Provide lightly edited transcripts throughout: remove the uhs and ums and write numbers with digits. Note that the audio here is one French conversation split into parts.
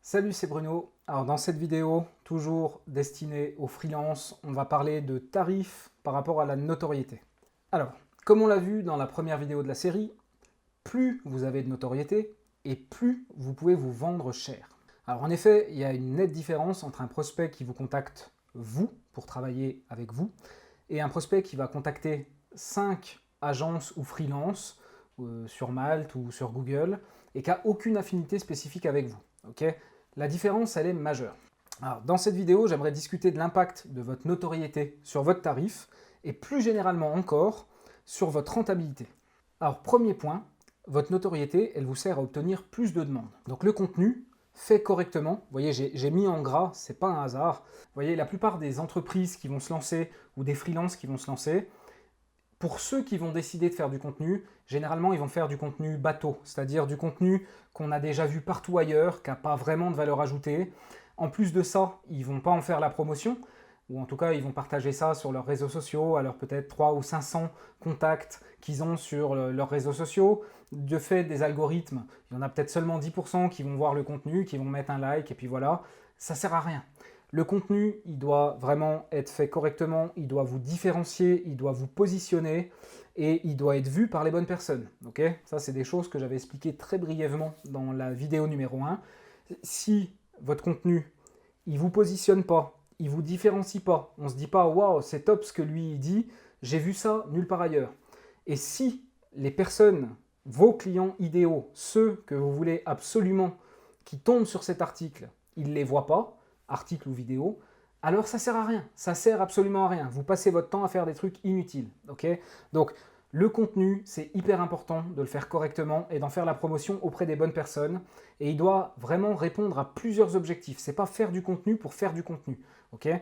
Salut, c'est Bruno. Alors dans cette vidéo, toujours destinée aux freelances, on va parler de tarifs par rapport à la notoriété. Alors, comme on l'a vu dans la première vidéo de la série, plus vous avez de notoriété et plus vous pouvez vous vendre cher. Alors en effet, il y a une nette différence entre un prospect qui vous contacte vous pour travailler avec vous et un prospect qui va contacter 5 agences ou freelances sur Malte ou sur Google et qui n'a aucune affinité spécifique avec vous. Okay, la différence, elle est majeure. Alors, dans cette vidéo, j'aimerais discuter de l'impact de votre notoriété sur votre tarif et plus généralement encore sur votre rentabilité. Alors, premier point, votre notoriété, elle vous sert à obtenir plus de demandes. Donc le contenu, fait correctement, vous voyez, j'ai mis en gras, c'est pas un hasard. Vous voyez, la plupart des entreprises qui vont se lancer ou des freelances qui vont se lancer, pour ceux qui vont décider de faire du contenu, généralement ils vont faire du contenu bateau, c'est-à-dire du contenu qu'on a déjà vu partout ailleurs, qui n'a pas vraiment de valeur ajoutée. En plus de ça, ils ne vont pas en faire la promotion, ou en tout cas ils vont partager ça sur leurs réseaux sociaux, alors peut-être 300 ou 500 contacts qu'ils ont sur leurs réseaux sociaux. De fait, des algorithmes, il y en a peut-être seulement 10% qui vont voir le contenu, qui vont mettre un like, et puis voilà, ça ne sert à rien. Le contenu, il doit vraiment être fait correctement, il doit vous différencier, il doit vous positionner et il doit être vu par les bonnes personnes. Okay, ça, c'est des choses que j'avais expliquées très brièvement dans la vidéo numéro 1. Si votre contenu, il ne vous positionne pas, il ne vous différencie pas, on ne se dit pas « Waouh, c'est top ce que lui il dit, j'ai vu ça nulle part ailleurs ». Et si les personnes, vos clients idéaux, ceux que vous voulez absolument qui tombent sur cet article, ils ne les voient pas, article ou vidéo, alors ça sert à rien, ça sert absolument à rien. Vous passez votre temps à faire des trucs inutiles. Okay, donc le contenu, c'est hyper important de le faire correctement et d'en faire la promotion auprès des bonnes personnes. Et il doit vraiment répondre à plusieurs objectifs. C'est pas faire du contenu pour faire du contenu. Okay,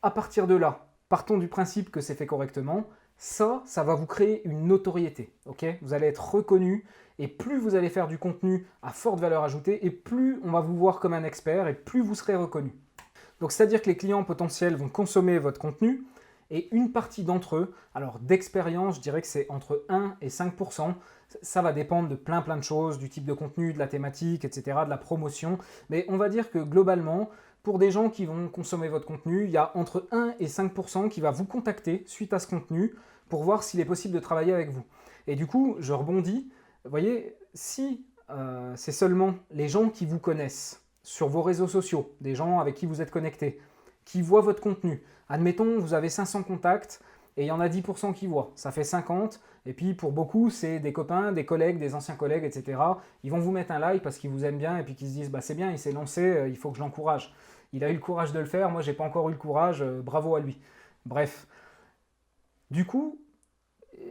à partir de là, partons du principe que c'est fait correctement. Ça va vous créer une notoriété. Okay, vous allez être reconnu. Et plus vous allez faire du contenu à forte valeur ajoutée, et plus on va vous voir comme un expert, et plus vous serez reconnu. Donc c'est-à-dire que les clients potentiels vont consommer votre contenu, et une partie d'entre eux, alors d'expérience, je dirais que c'est entre 1 et 5%, ça va dépendre de plein de choses, du type de contenu, de la thématique, etc., de la promotion, mais on va dire que globalement, pour des gens qui vont consommer votre contenu, il y a entre 1 et 5% qui va vous contacter suite à ce contenu pour voir s'il est possible de travailler avec vous. Et du coup, je rebondis. Vous voyez, si c'est seulement les gens qui vous connaissent sur vos réseaux sociaux, des gens avec qui vous êtes connectés, qui voient votre contenu, admettons, vous avez 500 contacts et il y en a 10% qui voient, ça fait 50, et puis pour beaucoup, c'est des copains, des collègues, des anciens collègues, etc. Ils vont vous mettre un like parce qu'ils vous aiment bien et puis qu'ils se disent bah, « c'est bien, il s'est lancé, il faut que je l'encourage. Il a eu le courage de le faire, moi j'ai pas encore eu le courage, bravo à lui. » Bref. Du coup,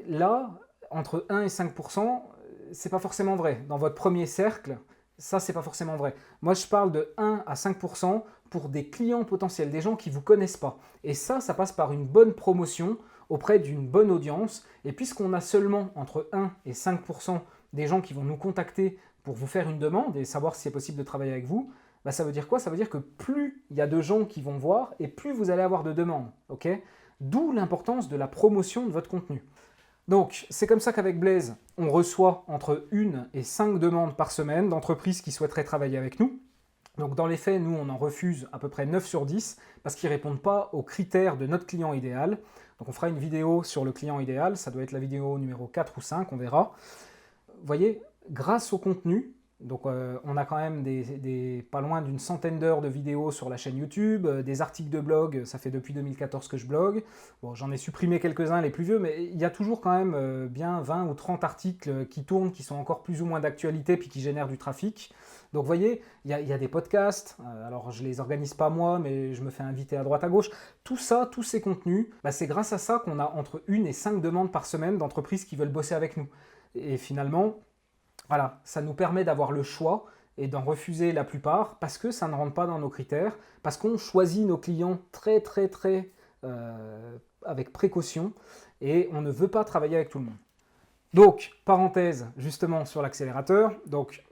là, entre 1 et 5%, c'est pas forcément vrai. Dans votre premier cercle, ça, c'est pas forcément vrai. Moi, je parle de 1 à 5% pour des clients potentiels, des gens qui ne vous connaissent pas. Et ça passe par une bonne promotion auprès d'une bonne audience. Et puisqu'on a seulement entre 1 et 5% des gens qui vont nous contacter pour vous faire une demande et savoir si c'est possible de travailler avec vous, bah, ça veut dire quoi? Ça veut dire que plus il y a de gens qui vont voir et plus vous allez avoir de demandes. Okay, d'où l'importance de la promotion de votre contenu. Donc, c'est comme ça qu'avec Blaze, on reçoit entre 1 et 5 demandes par semaine d'entreprises qui souhaiteraient travailler avec nous. Donc, dans les faits, nous, on en refuse à peu près 9 sur 10 parce qu'ils ne répondent pas aux critères de notre client idéal. Donc, on fera une vidéo sur le client idéal. Ça doit être la vidéo numéro 4 ou 5, on verra. Vous voyez, grâce au contenu, donc on a quand même pas loin d'une centaine d'heures de vidéos sur la chaîne YouTube, des articles de blog, ça fait depuis 2014 que je blogue. Bon, j'en ai supprimé quelques-uns, les plus vieux, mais il y a toujours quand même bien 20 ou 30 articles qui tournent, qui sont encore plus ou moins d'actualité, puis qui génèrent du trafic. Donc vous voyez, il y a des podcasts, alors je les organise pas moi, mais je me fais inviter à droite à gauche. Tout ça, tous ces contenus, bah, c'est grâce à ça qu'on a entre 1 et 5 demandes par semaine d'entreprises qui veulent bosser avec nous. Et finalement, voilà, ça nous permet d'avoir le choix et d'en refuser la plupart parce que ça ne rentre pas dans nos critères, parce qu'on choisit nos clients très avec précaution et on ne veut pas travailler avec tout le monde. Donc, parenthèse justement sur l'accélérateur, donc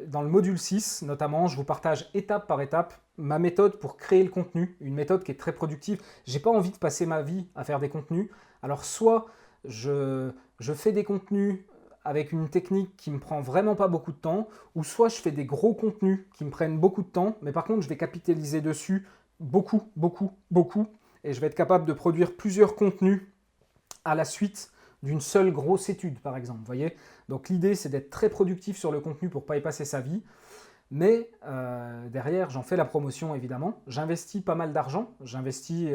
dans le module 6 notamment, je vous partage étape par étape ma méthode pour créer le contenu, une méthode qui est très productive. J'ai pas envie de passer ma vie à faire des contenus, alors soit je fais des contenus avec une technique qui me prend vraiment pas beaucoup de temps, ou soit je fais des gros contenus qui me prennent beaucoup de temps, mais par contre je vais capitaliser dessus beaucoup, et je vais être capable de produire plusieurs contenus à la suite d'une seule grosse étude, par exemple. Vous voyez, donc l'idée, c'est d'être très productif sur le contenu pour ne pas y passer sa vie. Mais derrière, j'en fais la promotion, évidemment. J'investis pas mal d'argent. J'investis,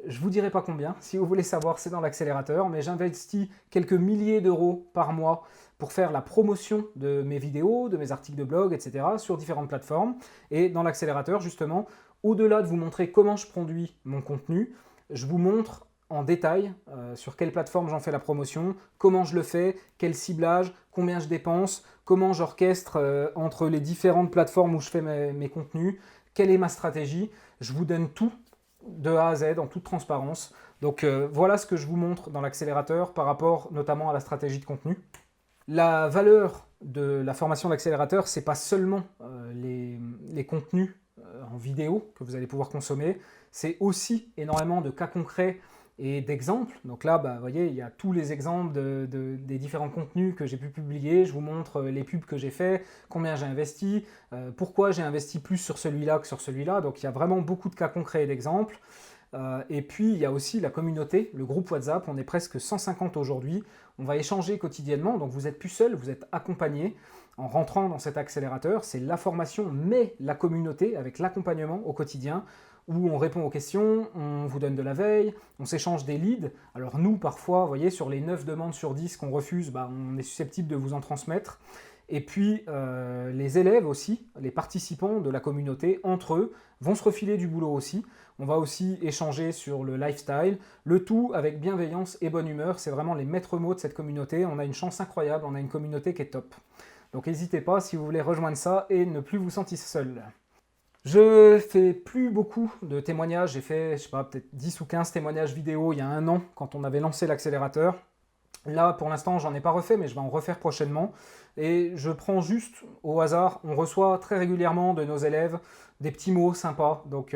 je ne vous dirai pas combien. Si vous voulez savoir, c'est dans l'accélérateur. Mais j'investis quelques milliers d'euros par mois pour faire la promotion de mes vidéos, de mes articles de blog, etc. sur différentes plateformes. Et dans l'accélérateur, justement, au-delà de vous montrer comment je produis mon contenu, je vous montre en détail sur quelle plateforme j'en fais la promotion, comment je le fais, quel ciblage, combien je dépense, comment j'orchestre entre les différentes plateformes où je fais mes contenus, quelle est ma stratégie. Je vous donne tout de A à Z en toute transparence. Donc voilà ce que je vous montre dans l'accélérateur par rapport notamment à la stratégie de contenu. La valeur de la formation d'accélérateur, ce n'est pas seulement les contenus en vidéo que vous allez pouvoir consommer, c'est aussi énormément de cas concrets et d'exemples. Donc là, vous voyez, il y a tous les exemples des différents contenus que j'ai pu publier. Je vous montre les pubs que j'ai fait, combien j'ai investi, pourquoi j'ai investi plus sur celui-là que sur celui-là. Donc il y a vraiment beaucoup de cas concrets et d'exemples. Et puis il y a aussi la communauté, le groupe WhatsApp. On est presque 150 aujourd'hui. On va échanger quotidiennement. Donc vous n'êtes plus seul, vous êtes accompagné en rentrant dans cet accélérateur. C'est la formation, mais la communauté avec l'accompagnement au quotidien, où on répond aux questions, on vous donne de la veille, on s'échange des leads. Alors nous, parfois, vous voyez, sur les 9 demandes sur 10 qu'on refuse, on est susceptible de vous en transmettre. Et puis, les élèves aussi, les participants de la communauté, entre eux, vont se refiler du boulot aussi. On va aussi échanger sur le lifestyle, le tout avec bienveillance et bonne humeur. C'est vraiment les maîtres mots de cette communauté. On a une chance incroyable, on a une communauté qui est top. Donc n'hésitez pas si vous voulez rejoindre ça et ne plus vous sentir seul. Je fais plus beaucoup de témoignages, j'ai fait, je sais pas, peut-être 10 ou 15 témoignages vidéo il y a 1 an, quand on avait lancé l'accélérateur. Là, pour l'instant, j'en ai pas refait, mais je vais en refaire prochainement. Et je prends juste au hasard, on reçoit très régulièrement de nos élèves des petits mots sympas. Donc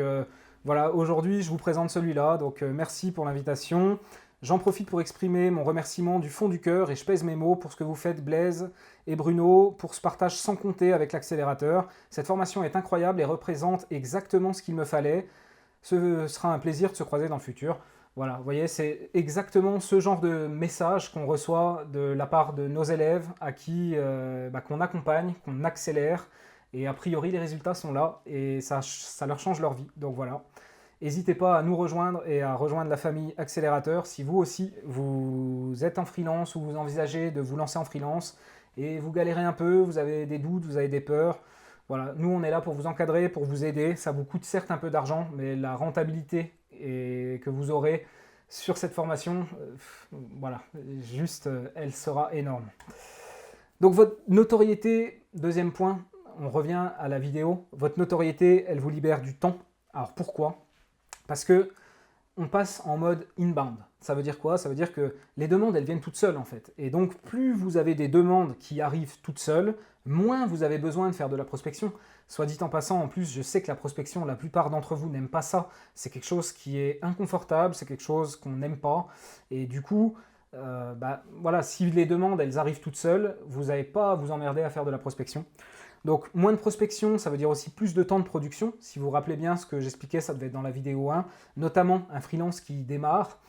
voilà, aujourd'hui, je vous présente celui-là, donc merci pour l'invitation. J'en profite pour exprimer mon remerciement du fond du cœur et je pèse mes mots pour ce que vous faites Blaise et Bruno, pour ce partage sans compter avec l'accélérateur. Cette formation est incroyable et représente exactement ce qu'il me fallait. Ce sera un plaisir de se croiser dans le futur. Voilà, vous voyez, c'est exactement ce genre de message qu'on reçoit de la part de nos élèves à qui qu'on accompagne, qu'on accélère. Et a priori, les résultats sont là et ça leur change leur vie. Donc voilà. N'hésitez pas à nous rejoindre et à rejoindre la famille Accélérateur si vous aussi, vous êtes en freelance ou vous envisagez de vous lancer en freelance et vous galérez un peu, vous avez des doutes, vous avez des peurs. Voilà, nous on est là pour vous encadrer, pour vous aider. Ça vous coûte certes un peu d'argent, mais la rentabilité que vous aurez sur cette formation, voilà, juste, elle sera énorme. Donc votre notoriété, deuxième point, on revient à la vidéo. Votre notoriété, elle vous libère du temps. Alors pourquoi ? Parce que on passe en mode inbound. Ça veut dire quoi? Ça veut dire que les demandes, elles viennent toutes seules en fait. Et donc, plus vous avez des demandes qui arrivent toutes seules, moins vous avez besoin de faire de la prospection. Soit dit en passant, en plus, je sais que la prospection, la plupart d'entre vous n'aiment pas ça. C'est quelque chose qui est inconfortable, c'est quelque chose qu'on n'aime pas. Et du coup, voilà, si les demandes, elles arrivent toutes seules, vous n'avez pas à vous emmerder à faire de la prospection. Donc moins de prospection, ça veut dire aussi plus de temps de production. Si vous vous rappelez bien ce que j'expliquais, ça devait être dans la vidéo 1, notamment un freelance qui démarre,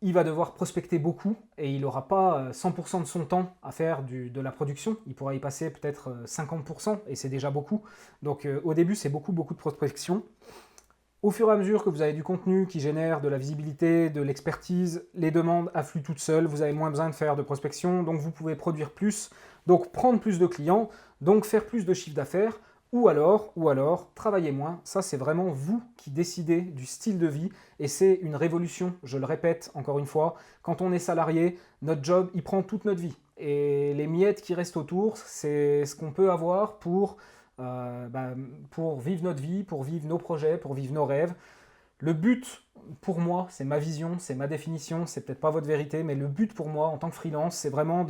il va devoir prospecter beaucoup et il n'aura pas 100% de son temps à faire de la production. Il pourra y passer peut-être 50% et c'est déjà beaucoup. Donc au début, c'est beaucoup de prospection. Au fur et à mesure que vous avez du contenu qui génère de la visibilité, de l'expertise, les demandes affluent toutes seules, vous avez moins besoin de faire de prospection, donc vous pouvez produire plus, donc prendre plus de clients, donc faire plus de chiffre d'affaires, ou alors, travailler moins. Ça, c'est vraiment vous qui décidez du style de vie, et c'est une révolution, je le répète encore une fois, quand on est salarié, notre job, il prend toute notre vie, et les miettes qui restent autour, c'est ce qu'on peut avoir pour vivre notre vie, pour vivre nos projets, pour vivre nos rêves. Le but, pour moi, c'est ma vision, c'est ma définition, c'est peut-être pas votre vérité, mais le but pour moi, en tant que freelance, c'est vraiment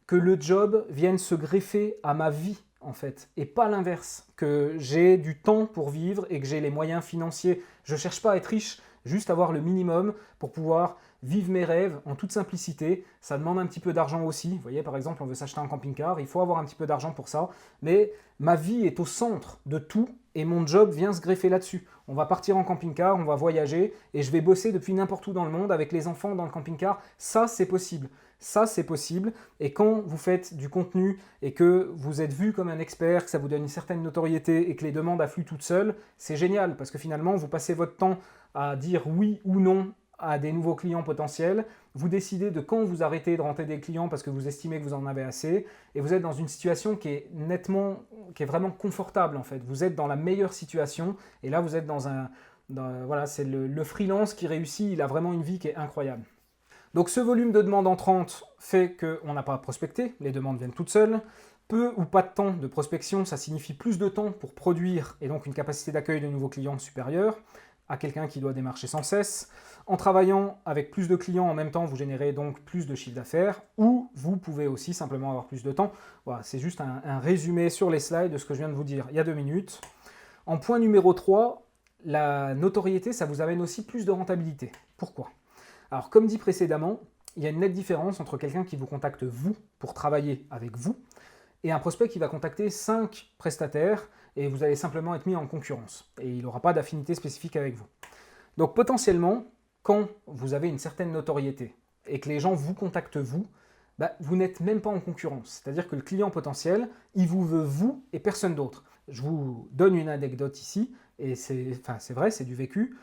que le job vienne se greffer à ma vie, en fait, et pas l'inverse, que j'ai du temps pour vivre et que j'ai les moyens financiers. Je cherche pas à être riche, juste avoir le minimum pour pouvoir vivre mes rêves en toute simplicité. Ça demande un petit peu d'argent aussi. Vous voyez, par exemple, on veut s'acheter un camping-car, il faut avoir un petit peu d'argent pour ça. Mais ma vie est au centre de tout et mon job vient se greffer là-dessus. On va partir en camping-car, on va voyager et je vais bosser depuis n'importe où dans le monde avec les enfants dans le camping-car. Ça, c'est possible. Ça, c'est possible. Et quand vous faites du contenu et que vous êtes vu comme un expert, que ça vous donne une certaine notoriété et que les demandes affluent toutes seules, c'est génial parce que finalement, vous passez votre temps à dire oui ou non à des nouveaux clients potentiels. Vous décidez de quand vous arrêtez de rentrer des clients parce que vous estimez que vous en avez assez et vous êtes dans une situation qui est vraiment confortable en fait. Vous êtes dans la meilleure situation et là, vous êtes voilà, c'est le freelance qui réussit, il a vraiment une vie qui est incroyable. Donc ce volume de demandes entrantes fait qu'on n'a pas à prospecter, les demandes viennent toutes seules. Peu ou pas de temps de prospection, ça signifie plus de temps pour produire et donc une capacité d'accueil de nouveaux clients supérieure à quelqu'un qui doit démarcher sans cesse. En travaillant avec plus de clients en même temps, vous générez donc plus de chiffre d'affaires ou vous pouvez aussi simplement avoir plus de temps. Voilà, c'est juste un résumé sur les slides de ce que je viens de vous dire il y a 2 minutes. En point numéro 3, la notoriété, ça vous amène aussi plus de rentabilité. Pourquoi ? Alors, comme dit précédemment, il y a une nette différence entre quelqu'un qui vous contacte vous pour travailler avec vous et un prospect qui va contacter 5 prestataires et vous allez simplement être mis en concurrence et il n'aura pas d'affinité spécifique avec vous. Donc potentiellement, quand vous avez une certaine notoriété et que les gens vous contactent vous, vous n'êtes même pas en concurrence. C'est-à-dire que le client potentiel, il vous veut vous et personne d'autre. Je vous donne une anecdote ici et c'est vrai, c'est du vécu.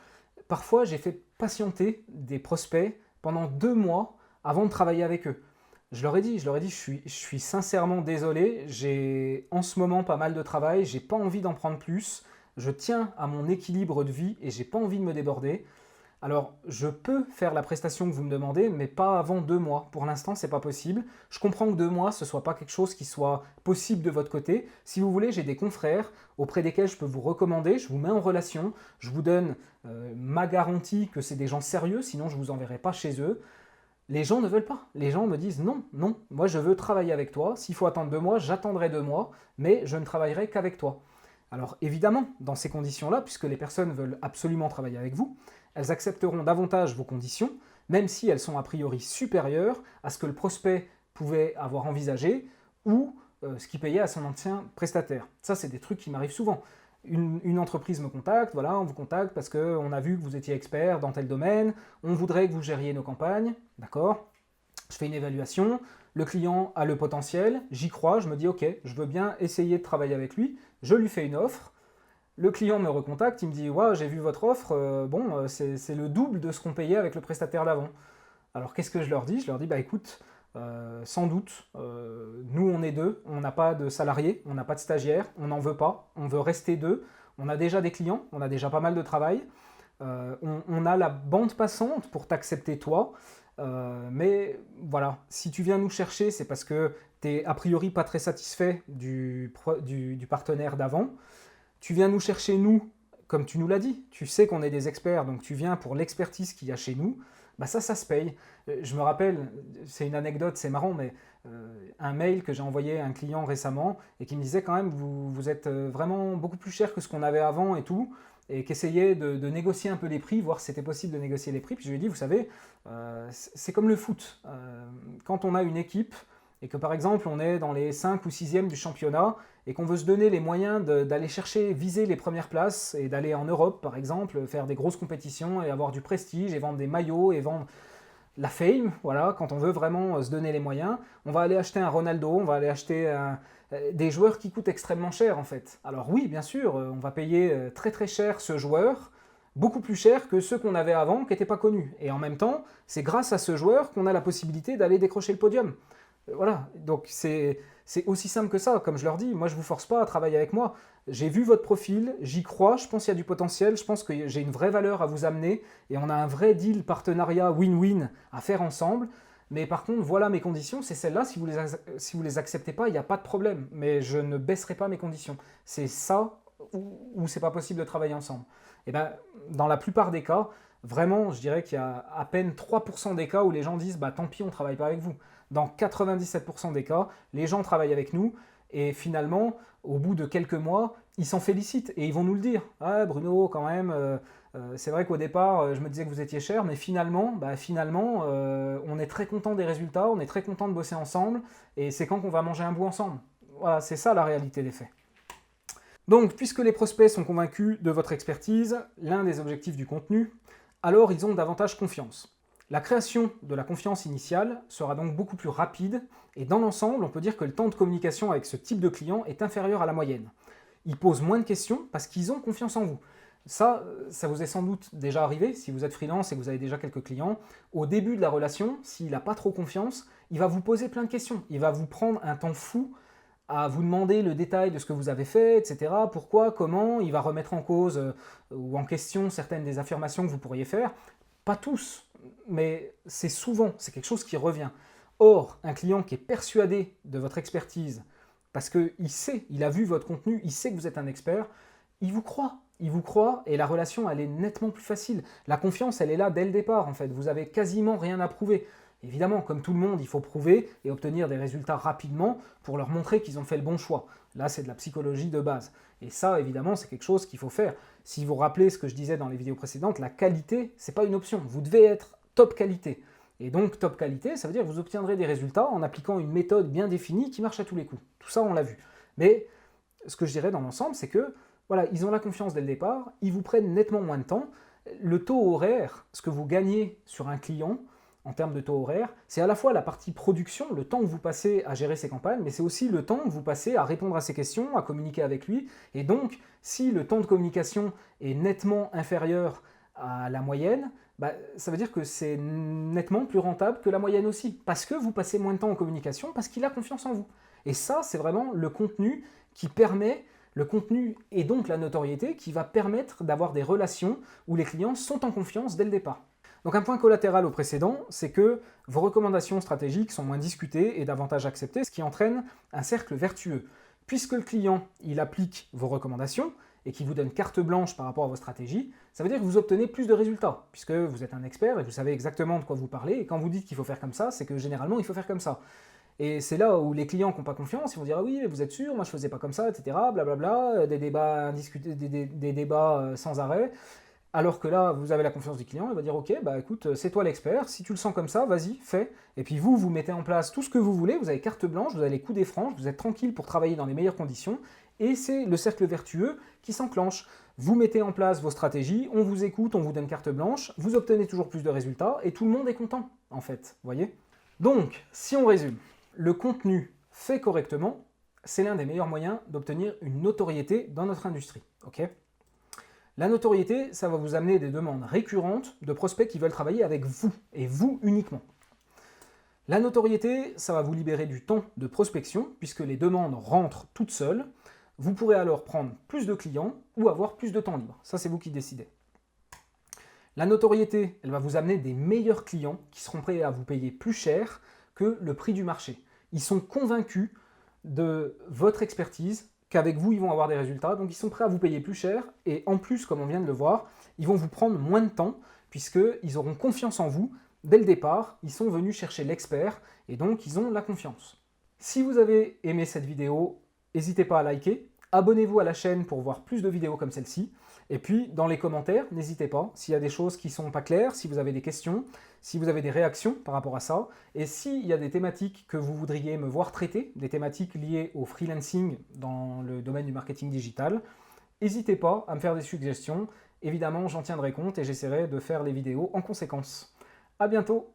Parfois, j'ai fait patienter des prospects pendant 2 mois avant de travailler avec eux. Je leur ai dit, je suis sincèrement désolé, j'ai en ce moment pas mal de travail, j'ai pas envie d'en prendre plus, je tiens à mon équilibre de vie et j'ai pas envie de me déborder. Alors, je peux faire la prestation que vous me demandez, mais pas avant 2 mois. Pour l'instant, c'est pas possible. Je comprends que 2 mois, ce soit pas quelque chose qui soit possible de votre côté. Si vous voulez, j'ai des confrères auprès desquels je peux vous recommander, je vous mets en relation, je vous donne ma garantie que c'est des gens sérieux, sinon je vous enverrai pas chez eux. Les gens ne veulent pas. Les gens me disent non, non, moi je veux travailler avec toi. S'il faut attendre 2 mois, j'attendrai 2 mois, mais je ne travaillerai qu'avec toi. Alors évidemment, dans ces conditions-là, puisque les personnes veulent absolument travailler avec vous, elles accepteront davantage vos conditions, même si elles sont a priori supérieures à ce que le prospect pouvait avoir envisagé ou ce qu'il payait à son ancien prestataire. Ça, c'est des trucs qui m'arrivent souvent. Une entreprise me contacte, voilà, on vous contacte parce qu'on a vu que vous étiez expert dans tel domaine, on voudrait que vous gériez nos campagnes, d'accord ? Je fais une évaluation, le client a le potentiel, j'y crois, je me dis ok, je veux bien essayer de travailler avec lui, je lui fais une offre, le client me recontacte, il me dit ouais, j'ai vu votre offre, c'est le double de ce qu'on payait avec le prestataire d'avant. Alors qu'est-ce que je leur dis ? Je leur dis écoute, sans doute, nous on est 2, on n'a pas de salariés, on n'a pas de stagiaires, on n'en veut pas, on veut rester 2, on a déjà des clients, on a déjà pas mal de travail, on a la bande passante pour t'accepter toi, mais voilà, si tu viens nous chercher, c'est parce que tu n'es a priori pas très satisfait du partenaire d'avant, tu viens nous chercher nous, comme tu nous l'as dit, tu sais qu'on est des experts, donc tu viens pour l'expertise qu'il y a chez nous, ça se paye. Je me rappelle, c'est une anecdote, c'est marrant, mais un mail que j'ai envoyé à un client récemment et qui me disait quand même, vous êtes vraiment beaucoup plus cher que ce qu'on avait avant et tout, et qui essayait de négocier un peu les prix, voir si c'était possible de négocier les prix. Puis je lui ai dit, vous savez, c'est comme le foot. Quand on a une équipe et que par exemple on est dans les 5 ou 6e du championnat et qu'on veut se donner les moyens d'aller chercher, viser les premières places et d'aller en Europe par exemple, faire des grosses compétitions et avoir du prestige et vendre des maillots et vendre la fame, voilà, quand on veut vraiment se donner les moyens, on va aller acheter un Ronaldo, on va aller acheter des joueurs qui coûtent extrêmement cher en fait. Alors oui, bien sûr, on va payer très très cher ce joueur, beaucoup plus cher que ceux qu'on avait avant qui n'étaient pas connus. Et en même temps, c'est grâce à ce joueur qu'on a la possibilité d'aller décrocher le podium. Voilà, donc c'est aussi simple que ça. Comme je leur dis, moi je ne vous force pas à travailler avec moi. J'ai vu votre profil, j'y crois, je pense qu'il y a du potentiel, je pense que j'ai une vraie valeur à vous amener et on a un vrai deal partenariat win-win à faire ensemble. Mais par contre, voilà mes conditions, c'est celles-là, si vous les acceptez pas, il n'y a pas de problème. Mais je ne baisserai pas mes conditions. C'est ça ou c'est pas possible de travailler ensemble. Et dans la plupart des cas, vraiment, je dirais qu'il y a à peine 3% des cas où les gens disent tant pis, on ne travaille pas avec vous. Dans 97% des cas, les gens travaillent avec nous et finalement, au bout de quelques mois, ils s'en félicitent et ils vont nous le dire. Ah Bruno, quand même, c'est vrai qu'au départ, je me disais que vous étiez cher, mais finalement, on est très content des résultats, on est très content de bosser ensemble, et c'est quand qu'on va manger un bout ensemble. Voilà, c'est ça la réalité des faits. Donc, puisque les prospects sont convaincus de votre expertise, l'un des objectifs du contenu, alors ils ont davantage confiance. La création de la confiance initiale sera donc beaucoup plus rapide, et dans l'ensemble, on peut dire que le temps de communication avec ce type de client est inférieur à la moyenne. Ils posent moins de questions parce qu'ils ont confiance en vous. Ça vous est sans doute déjà arrivé, si vous êtes freelance et que vous avez déjà quelques clients. Au début de la relation, s'il n'a pas trop confiance, il va vous poser plein de questions. Il va vous prendre un temps fou à vous demander le détail de ce que vous avez fait, etc. Pourquoi, comment, il va remettre en cause ou en question certaines des affirmations que vous pourriez faire. Pas tous, mais c'est souvent, c'est quelque chose qui revient. Or, un client qui est persuadé de votre expertise, parce qu'il sait, il a vu votre contenu, il sait que vous êtes un expert, il vous croit et la relation, elle est nettement plus facile. La confiance, elle est là dès le départ, en fait. Vous avez quasiment rien à prouver. Évidemment, comme tout le monde, il faut prouver et obtenir des résultats rapidement pour leur montrer qu'ils ont fait le bon choix. Là, c'est de la psychologie de base. Et ça, évidemment, c'est quelque chose qu'il faut faire. Si vous vous rappelez ce que je disais dans les vidéos précédentes, la qualité, c'est pas une option. Vous devez être top qualité. Et donc, top qualité, ça veut dire que vous obtiendrez des résultats en appliquant une méthode bien définie qui marche à tous les coups. Tout ça, on l'a vu. Mais ce que je dirais dans l'ensemble, c'est que voilà, ils ont la confiance dès le départ, ils vous prennent nettement moins de temps. Le taux horaire, ce que vous gagnez sur un client, en termes de taux horaire, c'est à la fois la partie production, le temps que vous passez à gérer ses campagnes, mais c'est aussi le temps que vous passez à répondre à ses questions, à communiquer avec lui. Et donc, si le temps de communication est nettement inférieur à la moyenne, ça veut dire que c'est nettement plus rentable que la moyenne aussi, parce que vous passez moins de temps en communication, parce qu'il a confiance en vous. Et ça, c'est vraiment le contenu qui permet, le contenu et donc la notoriété qui va permettre d'avoir des relations où les clients sont en confiance dès le départ. Donc un point collatéral au précédent, c'est que vos recommandations stratégiques sont moins discutées et davantage acceptées, ce qui entraîne un cercle vertueux. Puisque le client, il applique vos recommandations et qu'il vous donne carte blanche par rapport à vos stratégies, ça veut dire que vous obtenez plus de résultats, puisque vous êtes un expert et vous savez exactement de quoi vous parlez, et quand vous dites qu'il faut faire comme ça, c'est que généralement il faut faire comme ça. Et c'est là où les clients qui n'ont pas confiance, ils vont dire ah oui, mais vous êtes sûr, moi je faisais pas comme ça, etc. Blablabla, des débats indiscutés, des débats sans arrêt. Alors que là, vous avez la confiance du client, il va dire ok, bah écoute, c'est toi l'expert, si tu le sens comme ça, vas-y, fais. Et puis vous mettez en place tout ce que vous voulez, vous avez carte blanche, vous avez les coups des franges, vous êtes tranquille pour travailler dans les meilleures conditions, et c'est le cercle vertueux qui s'enclenche. Vous mettez en place vos stratégies, on vous écoute, on vous donne carte blanche, vous obtenez toujours plus de résultats, et tout le monde est content, en fait, vous voyez ? Donc, si on résume, le contenu fait correctement, c'est l'un des meilleurs moyens d'obtenir une notoriété dans notre industrie, ok ? La notoriété, ça va vous amener des demandes récurrentes de prospects qui veulent travailler avec vous, et vous uniquement. La notoriété, ça va vous libérer du temps de prospection, puisque les demandes rentrent toutes seules. Vous pourrez alors prendre plus de clients ou avoir plus de temps libre. Ça, c'est vous qui décidez. La notoriété, elle va vous amener des meilleurs clients qui seront prêts à vous payer plus cher que le prix du marché. Ils sont convaincus de votre expertise, qu'avec vous, ils vont avoir des résultats, donc ils sont prêts à vous payer plus cher, et en plus, comme on vient de le voir, ils vont vous prendre moins de temps, puisqu'ils auront confiance en vous. Dès le départ, ils sont venus chercher l'expert, et donc ils ont la confiance. Si vous avez aimé cette vidéo, n'hésitez pas à liker, abonnez-vous à la chaîne pour voir plus de vidéos comme celle-ci, et puis dans les commentaires, n'hésitez pas, s'il y a des choses qui ne sont pas claires, si vous avez des questions, si vous avez des réactions par rapport à ça, et s'il y a des thématiques que vous voudriez me voir traiter, des thématiques liées au freelancing dans le domaine du marketing digital, n'hésitez pas à me faire des suggestions. Évidemment, j'en tiendrai compte et j'essaierai de faire les vidéos en conséquence. À bientôt!